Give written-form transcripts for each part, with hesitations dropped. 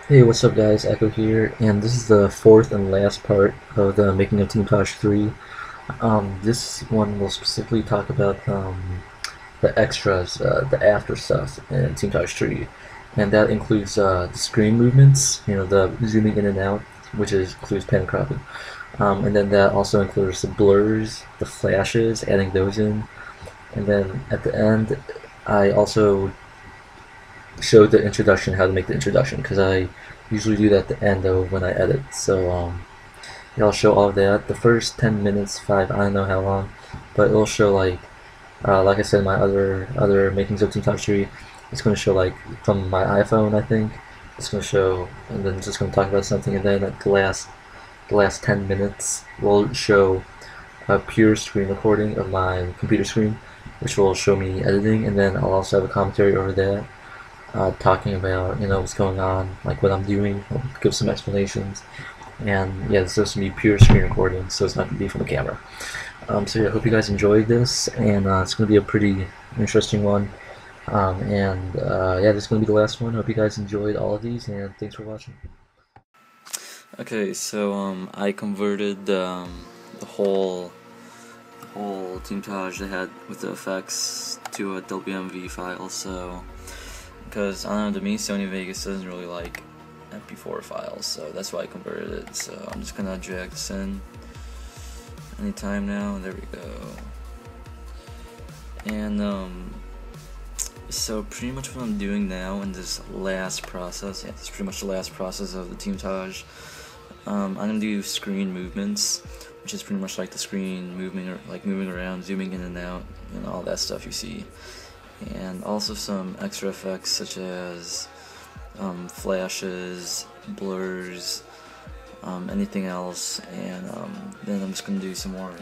Hey, what's up guys, Echo here, and this is the fourth and last part of the Making of Team Tosh 3. This one will specifically talk about the extras, the after stuff in Team Tosh 3, and that includes the screen movements, the zooming in and out, which includes pan cropping, and then that also includes the blurs, the flashes, adding those in, and then at the end, I also showed the introduction, how to make the introduction, because I usually do that at the end of when I edit. So yeah, I'll show all of that. The first 10 minutes, five, I don't know how long, but it'll show like I said, my other makings of Team Top 3. It's going to show like from my iPhone, I think. It's going to show, and then it's just going to talk about something, and then at the last 10 minutes will show a pure screen recording of my computer screen, which will show me editing, and then I'll also have a commentary over that, talking about what's going on, like what I'm doing. I'll give some explanations, and yeah, this is gonna be pure screen recording, so it's not gonna be from the camera. So yeah, I hope you guys enjoyed this, and it's gonna be a pretty interesting one. And yeah, this is gonna be the last one. Hope you guys enjoyed all of these, and thanks for watching. Okay, so I converted the whole Teamtage I had with the effects to a WMV file. So because I don't know, to me Sony Vegas doesn't really like MP4 files, so that's why I converted it. So I'm just gonna drag this in anytime now. There we go. And so pretty much what I'm doing now in this last process, yeah, this is pretty much the last process of the Teamtage. I'm gonna do screen movements, which is pretty much like the screen moving, or like moving around, zooming in and out, and all that stuff you see. And also some extra effects such as flashes, blurs, anything else. And then I'm just gonna do some more.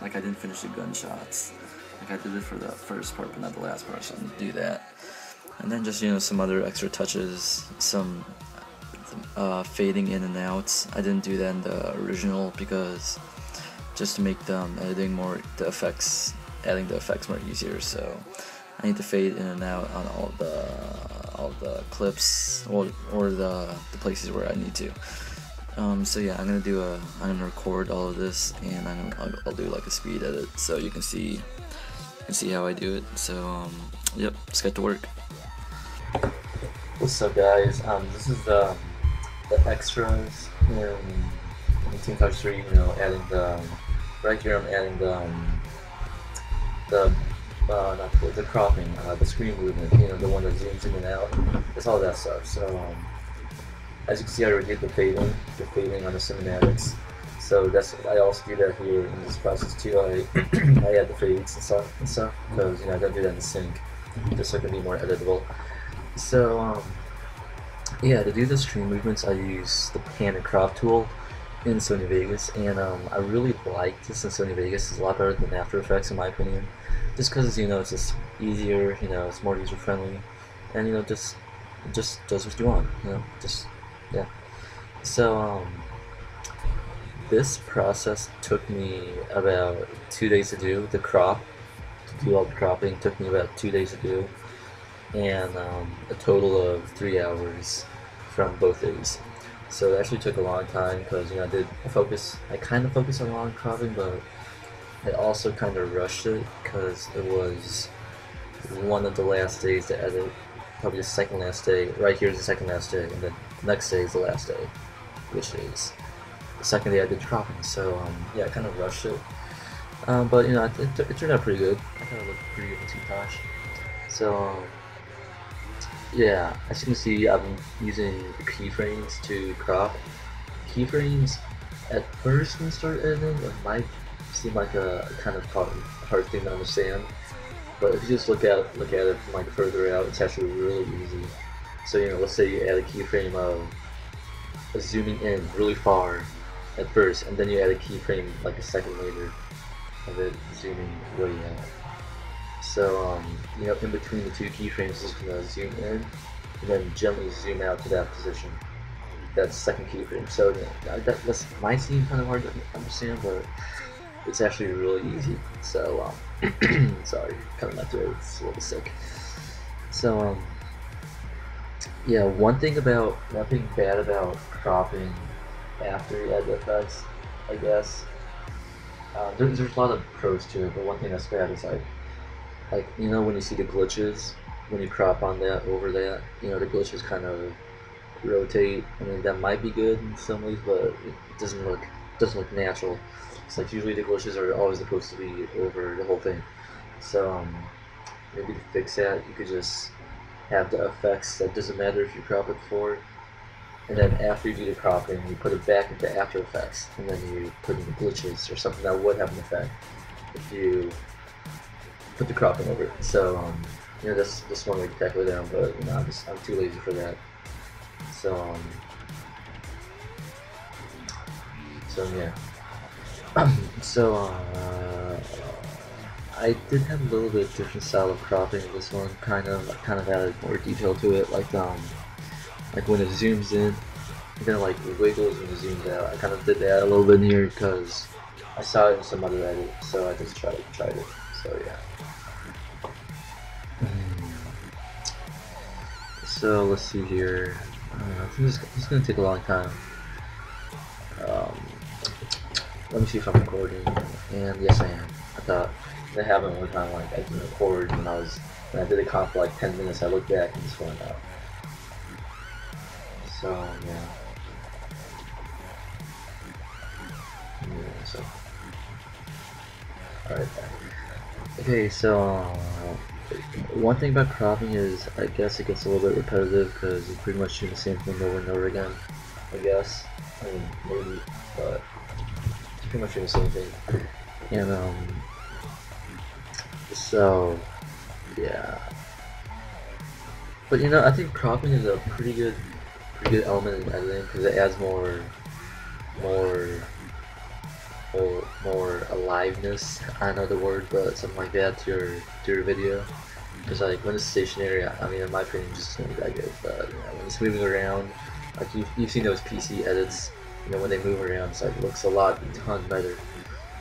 Like I didn't finish the gunshots. Like I did it for the first part, but not the last part. So I'm gonna do that. And then just some other extra touches, some fading in and out. I didn't do that in the original because just to make them editing more, adding the effects more easier. So I need to fade in and out on all the clips, or the places where I need to. So yeah, I'm gonna record all of this, and I'll do like a speed edit so you can see how I do it. So yep, let's get to work. What's up, guys? This is the extras in Team Touch 3. Adding the right here. I'm adding the not the cropping, the screen movement. The one that zooms in and out. It's all that stuff. So as you can see, I already did the fading on the cinematics. So I also do that here in this process too. I add the fades and stuff because I gotta do that in sync, just so it can be more editable. So yeah, to do the screen movements, I use the pan and crop tool in Sony Vegas, and I really like this in Sony Vegas. It's a lot better than After Effects, in my opinion, just because it's just easier. It's more user friendly, and just does what you want. Just yeah. So this process took me about 2 days to do. To do all the cropping took me about 2 days to do, and a total of 3 hours from both days. So it actually took a long time because I kind of focused on long cropping, but I also kind of rushed it because it was one of the last days to edit, probably the second last day. Right here is the second last day, and then the next day is the last day, which is the second day I did cropping. So yeah, I kind of rushed it, but it turned out pretty good. I kind of looked pretty good in Tosh. So yeah, as you can see, I'm using keyframes to crop. Keyframes, at first when you start editing, it might seem like a kind of hard thing to understand, but if you just look at it from like further out, it's actually really easy. So let's say you add a keyframe of zooming in really far at first, and then you add a keyframe like a second later of it zooming way out. So in between the two keyframes, just gonna zoom in and then gently zoom out to that position. That's the second keyframe. So that might seem kind of hard to understand, but it's actually really easy. So sorry, kind of my throat, it's a little sick. So Yeah, one thing bad about cropping after you add the effects, I guess. There's a lot of pros to it, but one thing that's bad is like you know when you see the glitches when you crop on that over that, you know the glitches kind of rotate. I mean that might be good in some ways, but it doesn't look natural. It's like usually the glitches are always supposed to be over the whole thing. So maybe to fix that, you could just have the effects. That doesn't matter if you crop it before, and then after you do the cropping, you put it back into After Effects, and then you put in the glitches or something that would have an effect if you put the cropping over it. So you know that's one way to tackle it down, but you know I'm too lazy for that. So so yeah. so I did have a little bit different style of cropping in this one. Kind of added more detail to it, like when it zooms in, and then like it wiggles when it zooms out. I kind of did that a little bit here because I saw it in some other edit, so I just tried it. So yeah. So let's see here. I think this is gonna take a long time. Um, Let me see if I'm recording. And yes, I am. I thought that happened one time. Like I didn't record when I did a comp for like 10 minutes. I looked back and just went out. So yeah. So all right. Okay, so one thing about cropping is I guess it gets a little bit repetitive because you pretty much do the same thing over and over again. I guess. I mean, maybe, but it's pretty much do the same thing. And so yeah. But you know, I think cropping is a pretty good element in editing because it adds more more aliveness. I don't know the word, but something like that to your video. Because like when it's stationary, I mean, in my opinion, it's just gonna be that good. But you know, when it's moving around, like you've seen those PC edits, you know, when they move around, it's like it looks a ton better.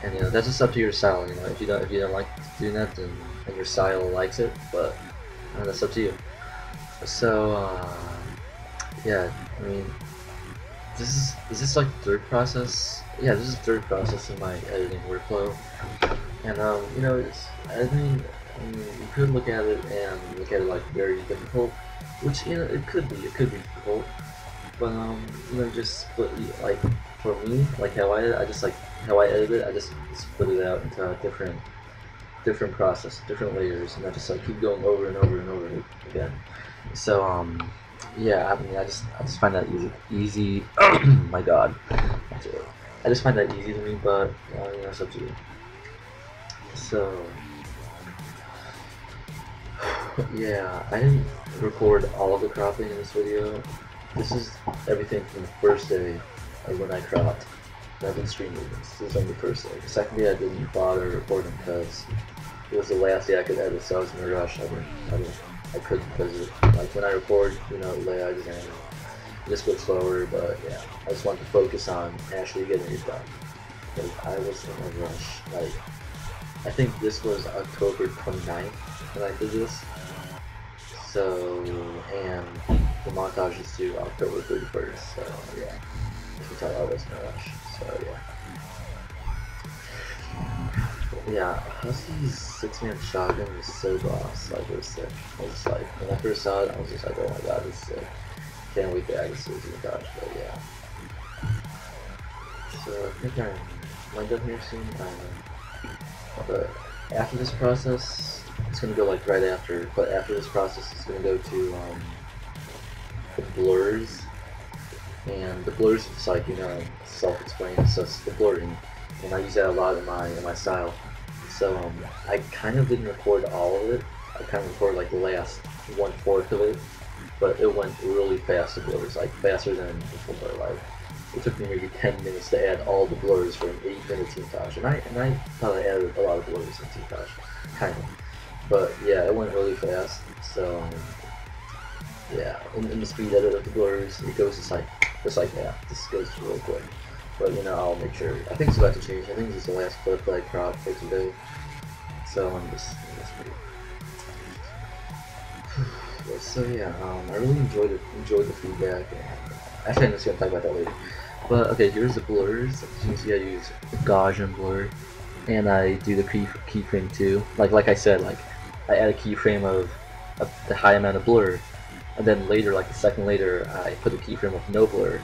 And you know, that's just up to your style. You know, if you don't like doing that, then and your style likes it, but that's up to you. So yeah, I mean, is this like the third process? Yeah, this is the third process in my editing workflow. And you know, it's editing. I mean, you could look at it and look at it like very difficult, which you know it could be difficult. But you know, like for me, like how how I edit it, I just split it out into different process, different layers, and I just like keep going over and over and over again. So yeah, I mean, I just find that easy. My God, I just find that easy to me, but you know, it's up to you. So yeah, I didn't record all of the cropping in this video. This is everything from the first day, like when I cropped. I've been streaming this. This is on the first day. The second day I didn't bother recording because it was the last day I could edit, so I was in a rush. I couldn't because like when I record, you know, it lags and it just goes slower. But yeah, I just wanted to focus on actually getting it done. Because I was in a rush. Like I think this was October 29th when I did this. So and the montage is due October 31st. So yeah, you can tell I was in a rush. So yeah. Yeah, Husky's 6-man shotgun was so boss, like it was sick. I was just like, when I first saw it, I was just like, oh my god, it's sick. Can't wait to add this to the montage, but yeah. So I think I might up here soon. But after this process, it's gonna go like right after. But after this process, it's gonna go to the blurs, and the blurs is like, you know, self-explained. So it's the blurring, and I use that a lot in my style. So I kind of didn't record all of it. I kind of recorded like the last 1/4 of it, but it went really fast. The blurs, like faster than before. Like it took me maybe 10 minutes to add all the blurs for an 8-minute montage, and I thought I added a lot of blurs in montage, kind of. But yeah, it went really fast. So yeah, in the speed edit of the blurs, it goes just like that. This goes real quick. But you know, I'll make sure. I think it's about to change. I think this is the last clip that I cropped for today. So I'm just So yeah, I really enjoyed the feedback. And actually, I'm just gonna talk about that later. But okay, here's the blurs. As you can see, I use Gaussian blur, and I do the keyframe too. Like I said, like I add a keyframe of the high amount of blur, and then later, like a second later, I put a keyframe of no blur.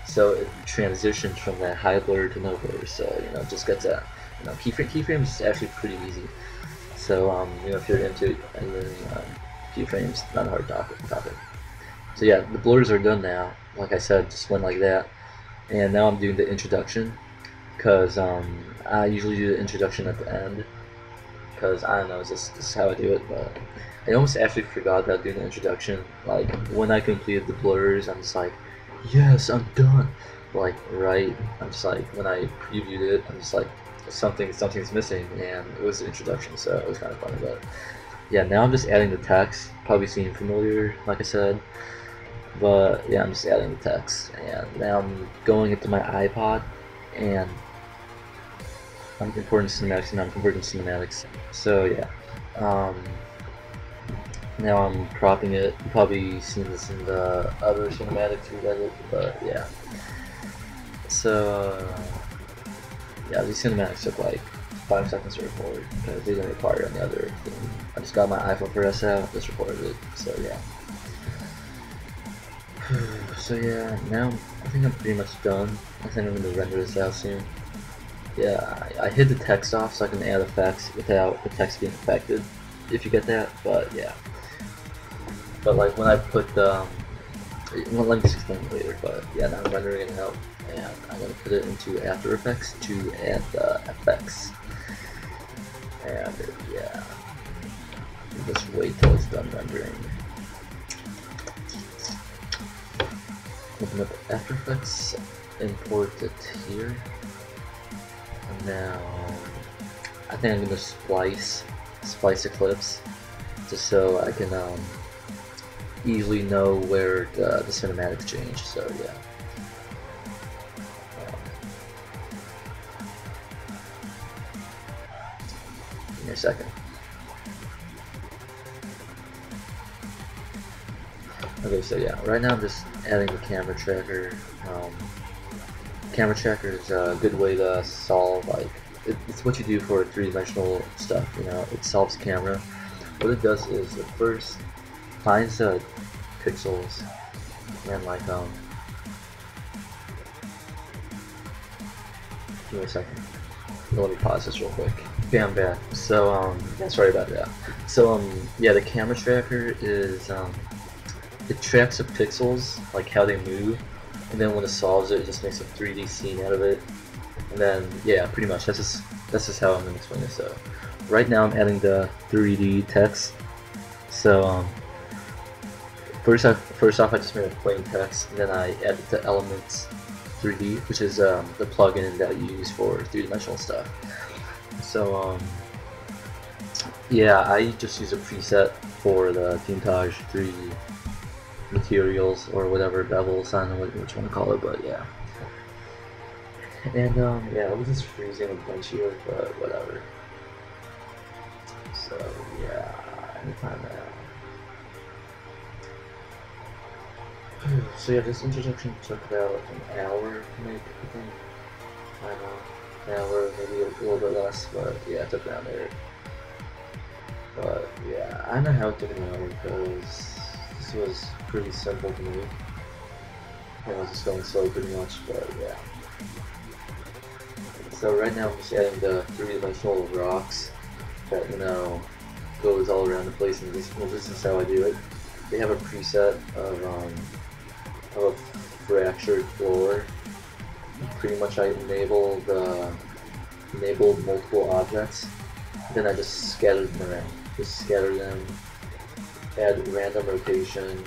So it transitions from that high blur to no blur. So it just gets that. Keyframe is actually pretty easy. So if you're into editing keyframes, not a hard topic. So yeah, the blurs are done now. Like I said, just went like that, and now I'm doing the introduction because I usually do the introduction at the end because I don't know, this is how I do it. But I almost actually forgot about doing the introduction. Like when I completed the blurs, I'm just like, yes, I'm done. Like I'm just like when I previewed it, I'm just like something's missing, and it was the introduction, so it was kind of funny. But yeah, now I'm just adding the text. Probably seem familiar, like I said. But yeah, I'm just adding the text, and now I'm going into my iPod, and I'm importing cinematics, and I'm converting cinematics. So yeah, um, now I'm cropping it. You've probably seen this in the other cinematics we edited, but yeah. So yeah, these cinematics took like 5 seconds to record because they didn't require any other thing. I just got my iPhone 4S out, just recorded it. So yeah. So yeah, now I think I'm pretty much done. I think I'm going to render this out soon. Yeah, I hid the text off so I can add effects without the text being affected, if you get that, but yeah. But like when I put well, let me just explain it later, but yeah, now I'm rendering it out, and I'm going to put it into After Effects to add the effects. And yeah, just wait till it's done rendering. Open up After Effects, import it here. And now I think I'm gonna splice a clips just so I can easily know where the cinematics change. So yeah. Give me a second. Okay, so yeah, right now I'm just adding the camera tracker. Camera tracker is a good way to solve, like, it's what you do for three-dimensional stuff, it solves camera. What it does is it first finds the pixels and like, give me a second. Let me pause this real quick. Okay, I'm back. So, yeah, sorry about that. So, yeah, the camera tracker is, it tracks the pixels, like how they move, and then when it solves it, it just makes a 3D scene out of it. And then, yeah, pretty much, that's just how I'm going to explain this. So, right now I'm adding the 3D text. So, first off, I just made a plain text, and then I added the Elements 3D, which is the plugin that you use for three-dimensional stuff. So, yeah, I just use a preset for the Teamtage 3 materials or whatever, bevels, I don't know what you want to call it, but yeah. And yeah, I was just freezing a bunch here, but whatever. So yeah, anytime now. So yeah, this introduction took about an hour, maybe, I think. I don't know, an hour, maybe a little bit less, but yeah, it took down there. But yeah, I don't know how it took an hour because this was pretty simple to me. I was just going slow pretty much, but yeah. So right now I'm just adding the three-dimensional rocks that, goes all around the place, and this is how I do it. They have a preset of a fractured floor. Pretty much I enabled multiple objects, then I just scattered them around. Just scatter them, add random rotation,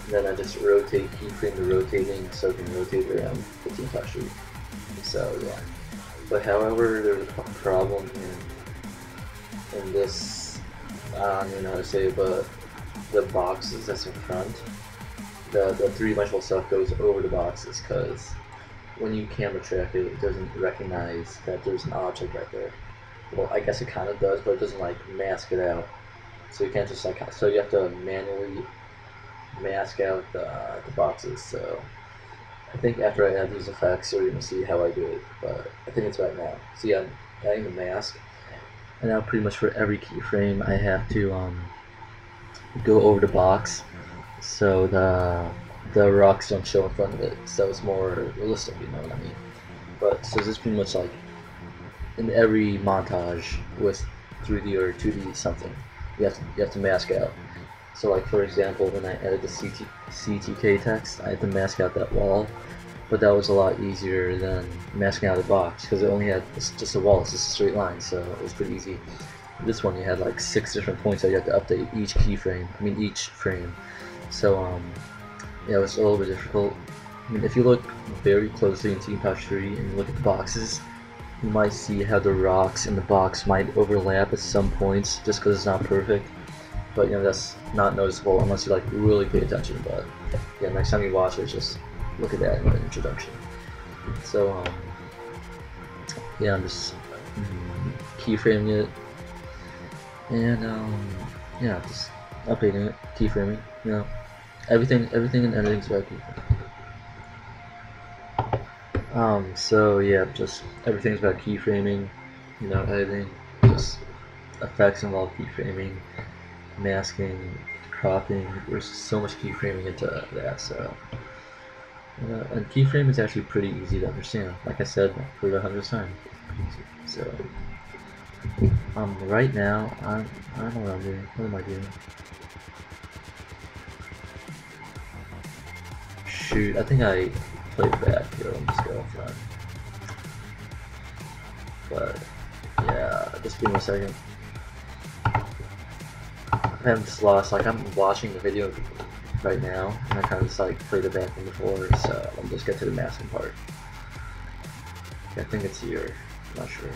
then I just rotate, keyframe the rotating so it can rotate around the Teamtage sheet. So yeah. But however, there's a problem in this, I don't even know how to say it, but the boxes that's in front, the three-dimensional stuff goes over the boxes because when you camera track it, it doesn't recognize that there's an object right there. Well, I guess it kind of does, but it doesn't like mask it out. so you can't just like, so you have to manually mask out the boxes. So I think after I add these effects, you're gonna see how I do it, but I think it's right now. So yeah, I'm adding the mask, and now pretty much for every keyframe, I have to go over the box so the rocks don't show in front of it, so it's more realistic. You know what I mean? But so this is pretty much like in every montage with 3D or 2D something, you have to mask out. So like for example, when I added the CTK text, I had to mask out that wall, but that was a lot easier than masking out the box because it only had just a wall, it's just a straight line, so it was pretty easy. This one you had like 6 different points that you had to update each keyframe, each frame. So yeah, it was a little bit difficult. I mean, if you look very closely in Team Pouch 3 and you look at the boxes, you might see how the rocks in the box might overlap at some points just because it's not perfect. But you know, that's not noticeable unless you like really pay attention. But yeah, next time you watch it, just look at that in the introduction. So yeah, I'm just keyframing it, and yeah, just updating it, keyframing. You know, everything in editing is about keyframing. So yeah, just everything's about keyframing. You know, editing, just effects involve keyframing, masking, cropping. There's so much keyframing into that. So and keyframe is actually pretty easy to understand. Like I said for the 100th time, so right now I don't know what I'm doing. What am I doing? Shoot, I think I played back here. Let me just go front. But yeah, just give me a second. I'm just lost. Like I'm watching the video right now, and I kind of just like played it back from before. So let me just get to the masking part. Okay, I think it's here. I'm not sure.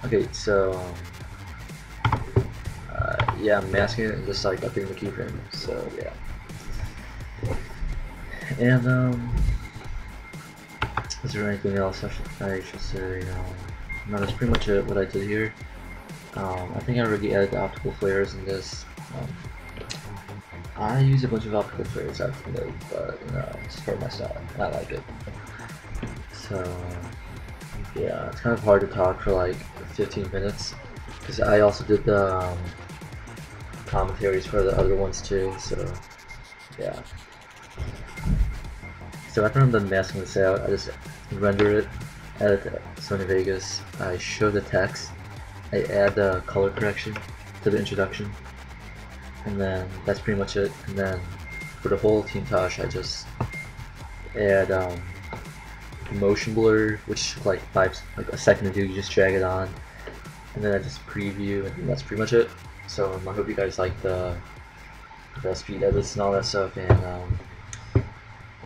Okay, so yeah, I'm masking it and just like upping the keyframe. So yeah, and is there anything else I should say? No, that's pretty much it. What I did here. I think I already added the optical flares in this. I use a bunch of optical flares out of the but you know, it's for my style. I like it. So yeah, it's kind of hard to talk for like 15 minutes because I also did the commentaries for the other ones too. So yeah. So after I'm done masking this out, I just render it, add it to Sony Vegas. I show the text. I add the color correction to the introduction, and then that's pretty much it. And then for the whole Team Tosh, I just add motion blur, which like a second to do. You just drag it on, and then I just preview, and that's pretty much it. So I hope you guys like the speed edits and all that stuff. And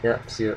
yeah, see ya.